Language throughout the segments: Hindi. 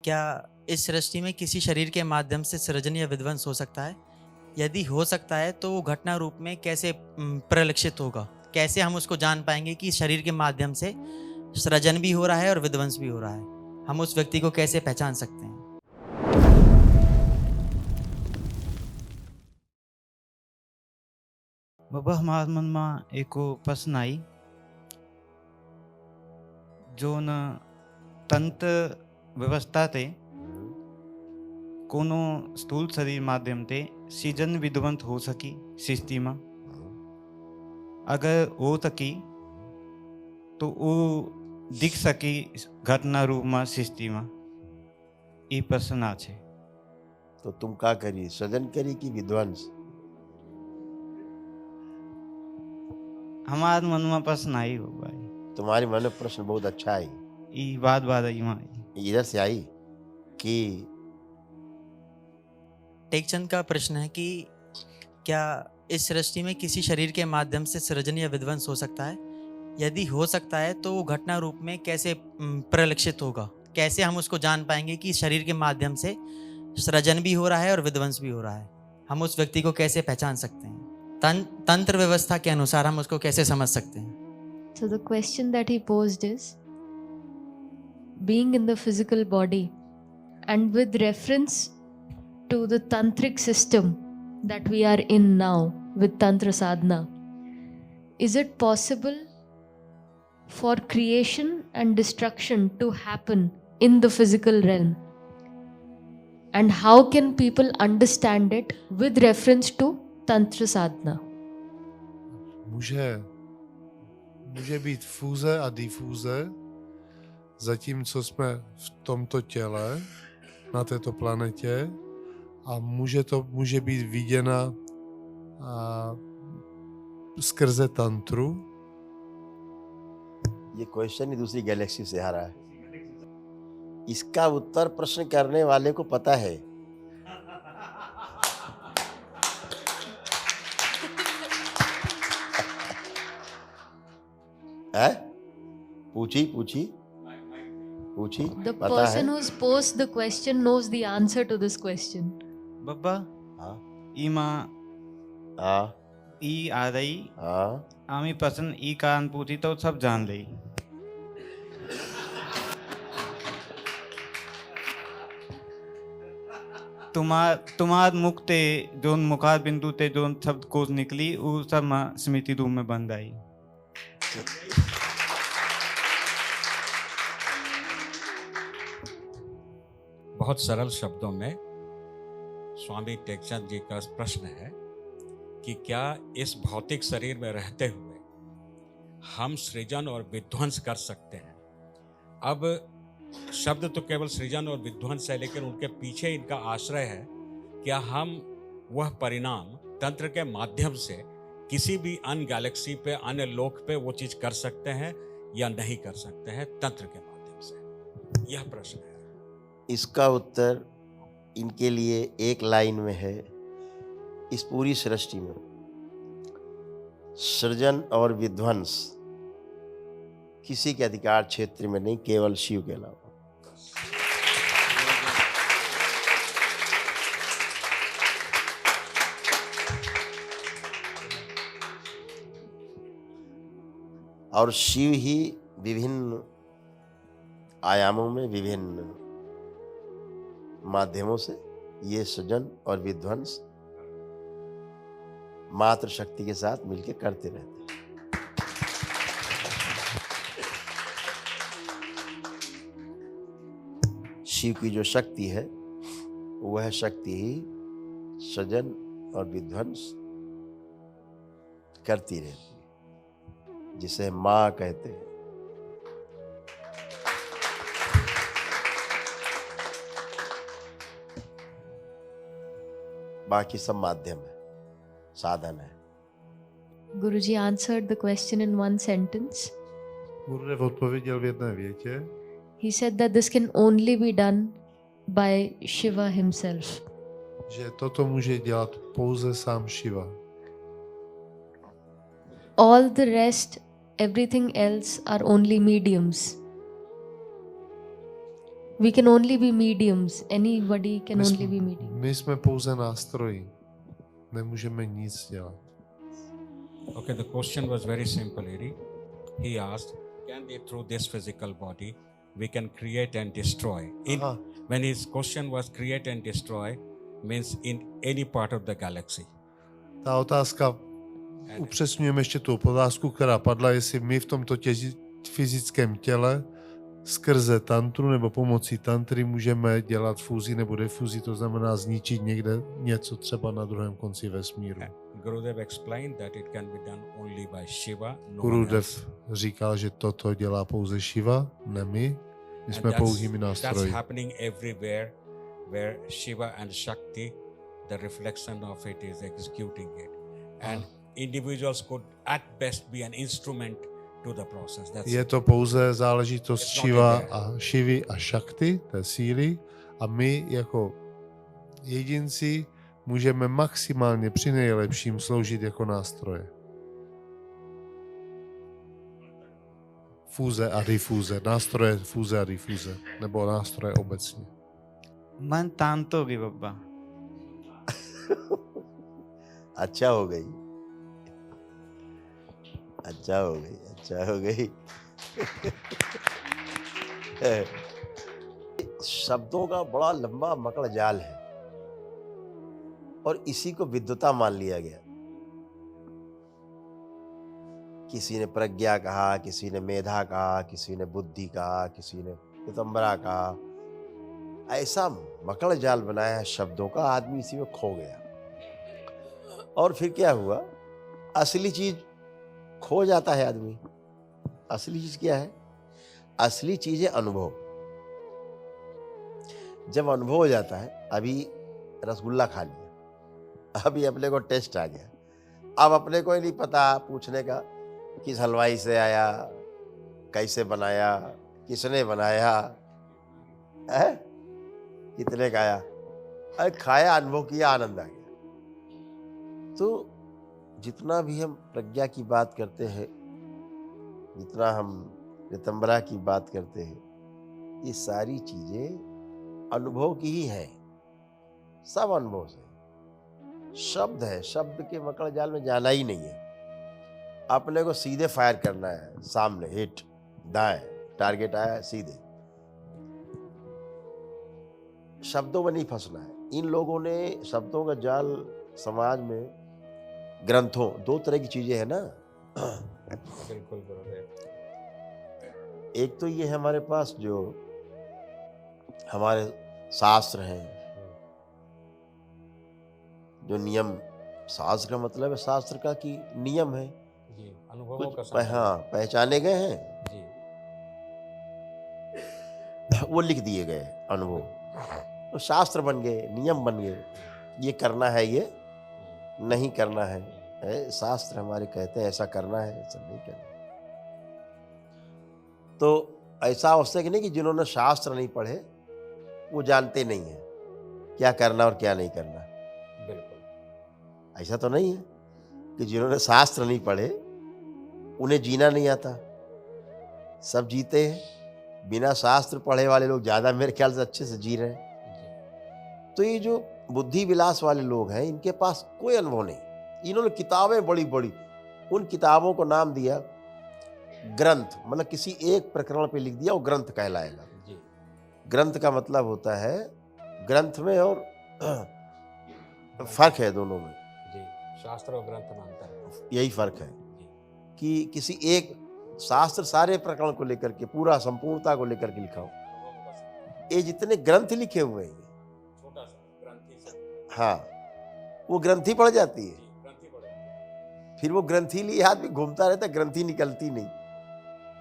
क्या इस सृष्टि में किसी शरीर के माध्यम से सृजन या विध्वंस हो सकता है? यदि हो सकता है तो वो घटना रूप में कैसे परिलक्षित होगा? कैसे हम उसको जान पाएँगे कि शरीर के माध्यम से सृजन भी हो रहा है और विध्वंस भी हो रहा है? हम उस व्यक्ति को कैसे पहचान सकते हैं? बाबा हमारा मन में एको प्रश्न आई जो न तंत्र व्यवस्था ते कोनो स्थूल शरीर माध्यम ते सीजन विध्वंस हो सकी सृष्टि में अगर हो सकी तो वो दिख सकी घटना रूप में सृष्टि में ये प्रश्न आ छे। तो तुम का करी, सृजन करी कि विध्वंस? हमारे मन में प्रश्न आई हो भाई, तुम्हारे मन में प्रश्न बहुत अच्छा है। ये बात बात आई माई इधर से आई कि टेकचंद का प्रश्न है कि क्या इस सृष्टि में किसी शरीर के माध्यम से सृजन या विध्वंस हो सकता है? यदि हो सकता है तो वो घटना रूप में कैसे परिलक्षित होगा? कैसे हम उसको जान पाएँगे कि शरीर के माध्यम से सृजन भी हो रहा है और विध्वंस भी हो रहा है? हम उस व्यक्ति को कैसे पहचान सकते हैं? तंत्र व्यवस्था के अनुसार हम उसको कैसे समझ सकते हैं? So the question that he posed is, being in the physical body and with reference to the tantric system that we are in now with Tantra Sadhana, is it possible for creation and destruction to happen in the physical realm? And how can people understand it with reference to Tantra Sadhana? Může být fúze a difúze, zatímco jsme v tomto těle, na této planetě, a může být viděna skrze tantru. ये क्वेश्चन ही दूसरी गैलेक्सी से आ रहा है। इसका उत्तर प्रश्न करने वाले को पता है। है? पूछी The पता person है? who's posed the question knows the answer to this question. बब्बा हाँ ईमा हाँ ई आ रही हाँ। आमी प्रश्न ई कारण पूछी तो सब जान रही। तुम्हार मुख ते जोन मुखार बिंदु ते जोन शब्द कोश निकली वो सब स्मृति रूप में बंद आई। बहुत सरल शब्दों में स्वामी टेकचंद जी का प्रश्न है कि क्या इस भौतिक शरीर में रहते हुए हम सृजन और विध्वंस कर सकते हैं? अब शब्द तो केवल सृजन और विध्वंस है, लेकिन उनके पीछे इनका आश्रय है। क्या हम वह परिणाम तंत्र के माध्यम से किसी भी अन्य गैलेक्सी पे, अन्य लोक पे वो चीज कर सकते हैं या नहीं कर सकते हैं तंत्र के माध्यम से? यह प्रश्न है। इसका उत्तर इनके लिए एक लाइन में है। इस पूरी सृष्टि में सृजन और विध्वंस किसी के अधिकार क्षेत्र में नहीं, केवल शिव के अलावा। और शिव ही विभिन्न आयामों में, विभिन्न माध्यमों से ये सृजन और विध्वंस मात्र शक्ति के साथ मिलकर करते रहते हैं। शिव की जो शक्ति है वह शक्ति ही सृजन और विध्वंस करती रहती है, जिसे माँ कहते हैं। बाकी सब माध्यम है, साधन है। Guruji answered the question in one sentence. Gurudev odpověděl v jedné větě. He said that this can only be done by Shiva himself. Že toto může dělat pouze sám Shiva. All the rest, everything else are only mediums. We can only be mediums. Anybody can My, only be medium. my jsme pouze nástroji. Nemůžeme nic dělat. Okay, the question was very simple, Eri. He asked, can we through this physical body, we can create and destroy? Aha. When his question was create and destroy, means in any part of the galaxy. Ta otázka, upřesňujeme ještě tu otázku, která padla, jestli my v tomto fyzickém těle skrze tantru nebo pomocí tantry můžeme dělat fúzi nebo defuzi, to znamená zničit někde něco třeba na druhém konci vesmíru. Gurudev explained that it can be done only by Shiva, no one Gurudev else. říkal, že toto dělá pouze Shiva, ne my. My And jsme pouhými that's nástroji. happening everywhere where Shiva and Shakti, the reflection of it is executing it. And individuals could at best be an instrument to the process. That's Je to pouze záležitost It's not Shiva in there. a Shivy a Shakti, té síly, a my jako jedinci můžeme maximálně při nejlepším sloužit jako nástroje. Fúze a difuze, nástroje fúze a difuze, nebo nástroje obecně. मन तांत होगी बाबा। अच्छा हो गई, अच्छा हो गई, अच्छा हो गई। शब्दों का बड़ा लंबा मकड़ जाल है और इसी को विद्वता मान लिया गया। किसी ने प्रज्ञा कहा, किसी ने मेधा कहा, किसी ने बुद्धि कहा, किसी ने पितंबरा कहा। ऐसा मकड़ जाल बनाया है शब्दों का, आदमी इसी में खो गया। और फिर क्या हुआ, असली चीज खो जाता है आदमी। असली चीज क्या है? असली चीज है अनुभव। जब अनुभव हो जाता है, अभी रसगुल्ला खा लिया, अभी अपने को टेस्ट आ गया, अब अपने को ही नहीं पता पूछने का किस हलवाई से आया, कैसे बनाया, किसने बनाया है, कितने का आया। अरे खाया, अनुभव किया, आनंद आ गया। तो जितना भी हम प्रज्ञा की बात करते हैं, जितना हम रितंबरा की बात करते हैं, ये सारी चीजें अनुभव की ही हैं। सब अनुभव से। शब्द है, शब्द के मकड़ जाल में जाना ही नहीं है। अपने को सीधे फायर करना है, सामने हिट, दाएं, टारगेट आया सीधे। शब्दों में नहीं फंसना है। इन लोगों ने शब्दों का जाल समाज में, ग्रंथों, दो तरह की चीजें हैं ना। बिल्कुल गुरुदेव। एक तो ये है हमारे पास जो हमारे शास्त्र हैं, जो नियम, शास्त्र का मतलब है शास्त्र का कि नियम है, जी, अनुभवों का कुछ हाँ पहचाने गए हैं, जी, वो लिख दिए गए अनुभव, तो शास्त्र बन गए, नियम बन गए। ये करना है, ये नहीं करना है। शास्त्र हमारे कहते हैं ऐसा करना है, ऐसा नहीं करना। तो ऐसा आवश्यक नहीं कि जिन्होंने शास्त्र नहीं पढ़े वो जानते नहीं है क्या करना और क्या नहीं करना। बिल्कुल। ऐसा तो नहीं है कि जिन्होंने शास्त्र नहीं पढ़े उन्हें जीना नहीं आता। सब जीते हैं। बिना शास्त्र पढ़े वाले लोग ज़्यादा मेरे ख्याल से अच्छे से जी रहे हैं। तो ये जो बुद्धि विलास वाले लोग हैं, इनके पास कोई अनुभव नहीं। इन्होंने किताबें बड़ी बड़ी, उन किताबों को नाम दिया ग्रंथ, मतलब किसी एक प्रकरण पे लिख दिया, वो ग्रंथ कहलाएगा। जी, ग्रंथ का मतलब होता है, ग्रंथ में और फर्क है दोनों में, जी, शास्त्र और ग्रंथ में अंतर है। यही फर्क है जी, कि किसी एक शास्त्र सारे प्रकरण को लेकर के, पूरा संपूर्णता को लेकर के लिखा हो। ये जितने ग्रंथ लिखे हुए हैं, छोटा सा ग्रंथि से, हाँ, वो ग्रंथि पड़ जाती है। जी, ग्रंथि पड़े। फिर वो ग्रंथि लिए आदमी घूमता रहता है, ग्रंथि निकलती नहीं,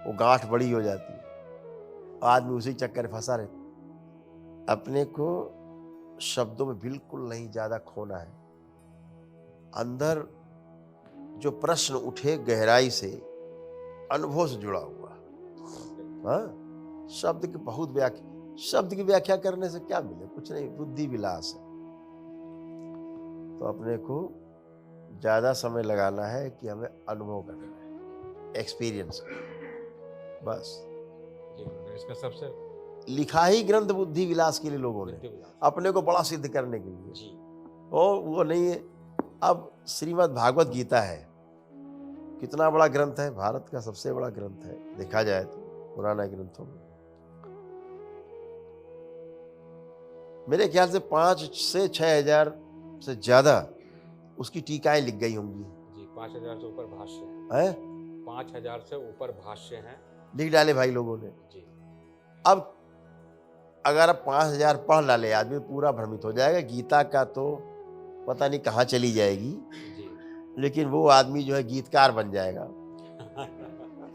वो गांठ बड़ी हो जाती है, आदमी उसी चक्कर में फंसा रहता। अपने को शब्दों में बिल्कुल नहीं ज्यादा खोना है। अंदर जो प्रश्न उठे गहराई से, अनुभव से जुड़ा हुआ, हाँ, शब्द की बहुत व्याख्या, शब्द की व्याख्या करने से क्या मिले? कुछ नहीं, बुद्धि विलास है। तो अपने को ज्यादा समय लगाना है कि हमें अनुभव करना है, एक्सपीरियंस, बस। जी, इसका सबसे लिखा ही ग्रंथ बुद्धि विलास के लिए लोगों ने, अपने को बड़ा सिद्ध करने के लिए। जी और वो नहीं है। अब श्रीमद् भागवत गीता है, कितना बड़ा ग्रंथ है, भारत का सबसे बड़ा ग्रंथ है देखा जाए तो पुराना ग्रंथों में। मेरे ख्याल से 5 से 6 हजार से ज्यादा उसकी टीकाएं लिख गई होंगी। जी 5,000 से ऊपर भाष्य हैं। है 5,000 से ऊपर भाष्य हैं। लिख डाले भाई लोगों ने। जी अब अगर अब 5,000 पढ़ डाले आदमी पूरा भ्रमित हो जाएगा। गीता का तो पता नहीं कहाँ चली जाएगी, जी लेकिन वो आदमी जो है गीतकार बन जाएगा।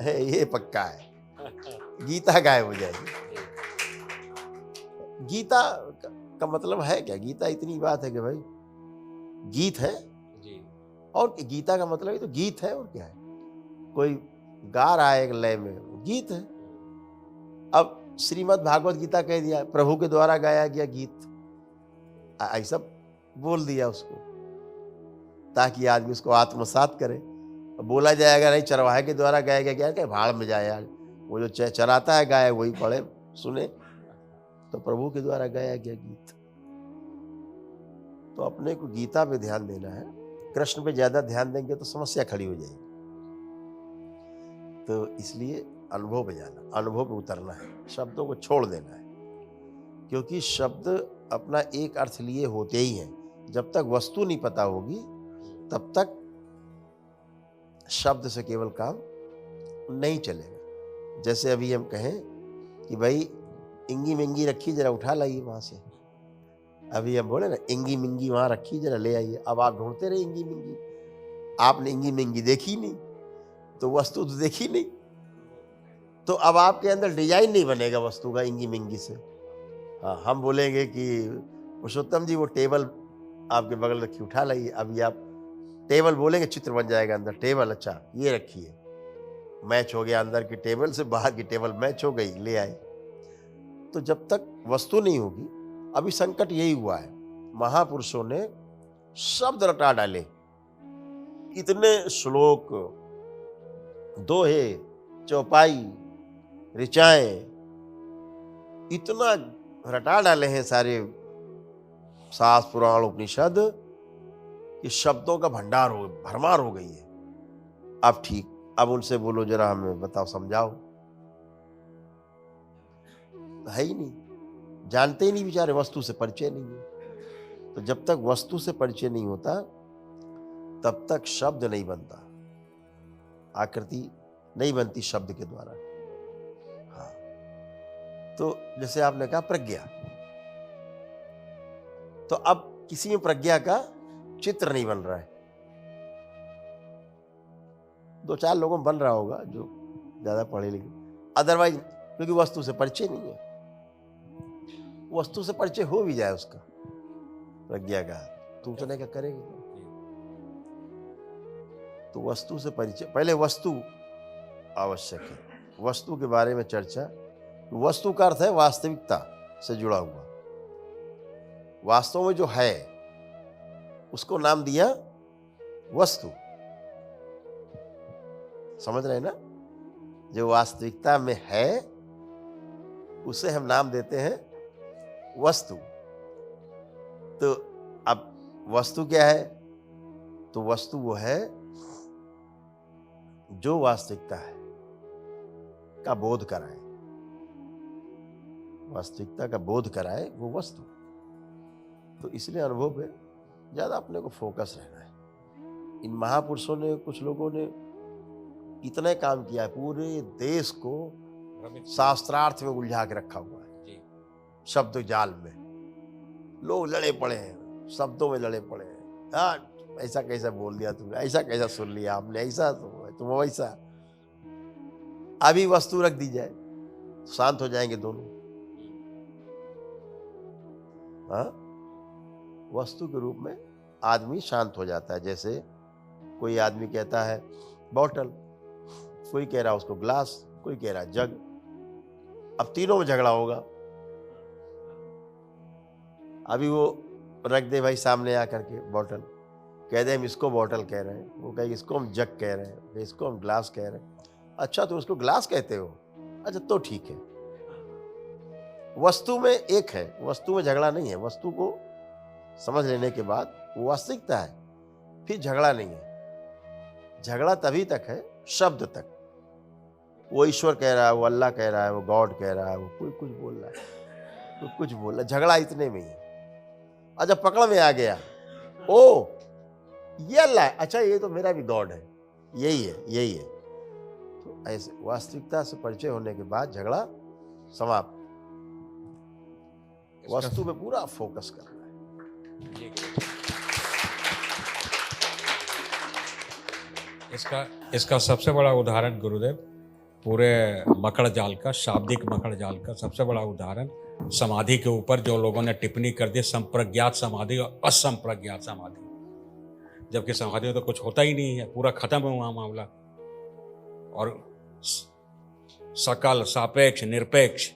ये पक्का है, गीता गायब हो जाएगी। गीता का मतलब है क्या? गीता इतनी बात है कि भाई गीत है, जी और गीता का मतलब ही तो गीत है, और क्या है? कोई गा रहा है एक लय में, गीत है। अब श्रीमद् भागवत गीता कह दिया, प्रभु के द्वारा गाया गया गीत, ऐसा बोल दिया उसको ताकि आदमी उसको आत्मसात करे। बोला जाएगा नहीं चरवाहे के द्वारा गाया गया, क्या क्या भाड़ में जाए यार, वो जो चराता है गाय वही पढ़े सुने। तो प्रभु के द्वारा गाया गया गीत। तो अपने को गीता पे ध्यान देना है, कृष्ण पे ज्यादा ध्यान देंगे तो समस्या खड़ी हो जाएगी। तो इसलिए अनुभव पे जाना, अनुभव पे उतरना है, शब्दों को छोड़ देना है, क्योंकि शब्द अपना एक अर्थ लिए होते ही हैं। जब तक वस्तु नहीं पता होगी तब तक शब्द से केवल काम नहीं चलेगा। जैसे अभी हम कहें कि भाई इंगी मिंगी रखी, जरा उठा लाइए वहां से। अभी हम बोले ना इंगी मिंगी वहां रखी, जरा ले आइए। अब आप ढूंढते रहे इंगी मिंगी, आपने इंगी मिंगी देखी नहीं, तो वस्तु तो देखी नहीं, तो अब आपके अंदर डिजाइन नहीं बनेगा वस्तु का इंगी मिंगी से। हाँ, हम बोलेंगे कि पुरुषोत्तम जी वो टेबल आपके बगल रखी, उठा लाइए। अभी आप टेबल बोलेंगे, चित्र बन जाएगा अंदर टेबल, अच्छा ये रखिए, मैच हो गया, अंदर की टेबल से बाहर की टेबल मैच हो गई, ले आए। तो जब तक वस्तु नहीं होगी, अभी संकट यही हुआ है, महापुरुषों ने शब्द रटा डाले, इतने श्लोक, दोहे, चौपाई, ऋचाएं, इतना रटा डाले हैं सारे शास्त्र पुराण उपनिषद कि शब्दों का भंडार हो, भरमार हो गई है। अब ठीक, अब उनसे बोलो जरा हमें बताओ, समझाओ, है ही नहीं, जानते ही नहीं बेचारे, वस्तु से परिचय नहीं है। तो जब तक वस्तु से परिचय नहीं होता तब तक शब्द नहीं बनता, आकृति नहीं बनती शब्द के द्वारा। हाँ, तो जैसे आपने कहा प्रज्ञा, तो अब किसी में प्रज्ञा का चित्र नहीं बन रहा है। 2-4 लोगों में बन रहा होगा जो ज्यादा पढ़े लिखे, अदरवाइज क्योंकि वस्तु से परिचय नहीं है। वस्तु से परिचय हो भी जाए उसका, प्रज्ञा का, तो उतने का करेगा। तो वस्तु से परिचय, पहले वस्तु आवश्यक है, वस्तु के बारे में चर्चा। वस्तु का अर्थ है वास्तविकता से जुड़ा हुआ, वास्तव में जो है उसको नाम दिया वस्तु। समझ रहे हैं ना? जो वास्तविकता में है उसे हम नाम देते हैं वस्तु। तो अब वस्तु क्या है? तो वस्तु वो है जो वास्तविकता है का बोध कराए, वास्तविकता का बोध कराए वो वस्तु। तो इसलिए अनुभव पे ज्यादा अपने को फोकस रहना है। इन महापुरुषों ने, कुछ लोगों ने इतने काम किया है, पूरे देश को शास्त्रार्थ में उलझा के रखा हुआ है, शब्द जाल में लोग लड़े पड़े हैं, शब्दों में लड़े पड़े हैं। हाँ, ऐसा कैसा बोल दिया तुमने, ऐसा कैसा सुन लिया आपने, ऐसा तुम वैसा। अभी वस्तु रख दी जाए तो शांत हो जाएंगे दोनों। हाँ, वस्तु के रूप में आदमी शांत हो जाता है। जैसे कोई आदमी कहता है बॉटल, कोई कह रहा उसको ग्लास, कोई कह रहा जग। अब तीनों में झगड़ा होगा। अभी वो रख दे भाई सामने आकर के बॉटल, कह दे हम इसको बॉटल कह रहे हैं, वो कहे इसको हम जग कह रहे हैं, इसको हम ग्लास कह रहे हैं। अच्छा, तो उसको ग्लास कहते हो? अच्छा, तो ठीक है। वस्तु में एक है, वस्तु में झगड़ा नहीं है। वस्तु को समझ लेने के बाद वो वास्तविकता है, फिर झगड़ा नहीं है। झगड़ा तभी तक है शब्द तक। वो ईश्वर कह रहा है, वो अल्लाह कह रहा है, वो गॉड कह रहा है, वो कोई कुछ बोल रहा है, कोई कुछ बोल रहा है, झगड़ा इतने में ही है। और जब पकड़ में आ गया, ओ ये अल्लाह है, अच्छा ये तो मेरा भी गॉड है, यही है, यही है, तो ऐसे वास्तविकता से परिचय होने के बाद झगड़ा समाप्त। वस्तु में पूरा फोकस करना है। इसका सबसे बड़ा उदाहरण गुरुदेव, पूरे मकड़ जाल का, शाब्दिक मकड़ जाल का सबसे बड़ा उदाहरण समाधि के ऊपर जो लोगों ने टिप्पणी कर दी, संप्रज्ञात समाधि और असंप्रज्ञात समाधि, जबकि समाधि में तो कुछ होता ही नहीं है, पूरा खत्म हुआ मामला। और सकल, सापेक्ष, निरपेक्ष,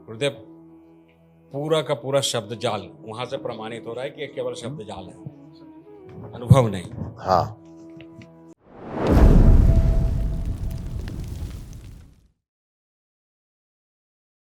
गुरुदेव पूरा का पूरा शब्द जाल वहां से प्रमाणित हो रहा है कि ये केवल शब्द जाल है, अनुभव नहीं। हाँ,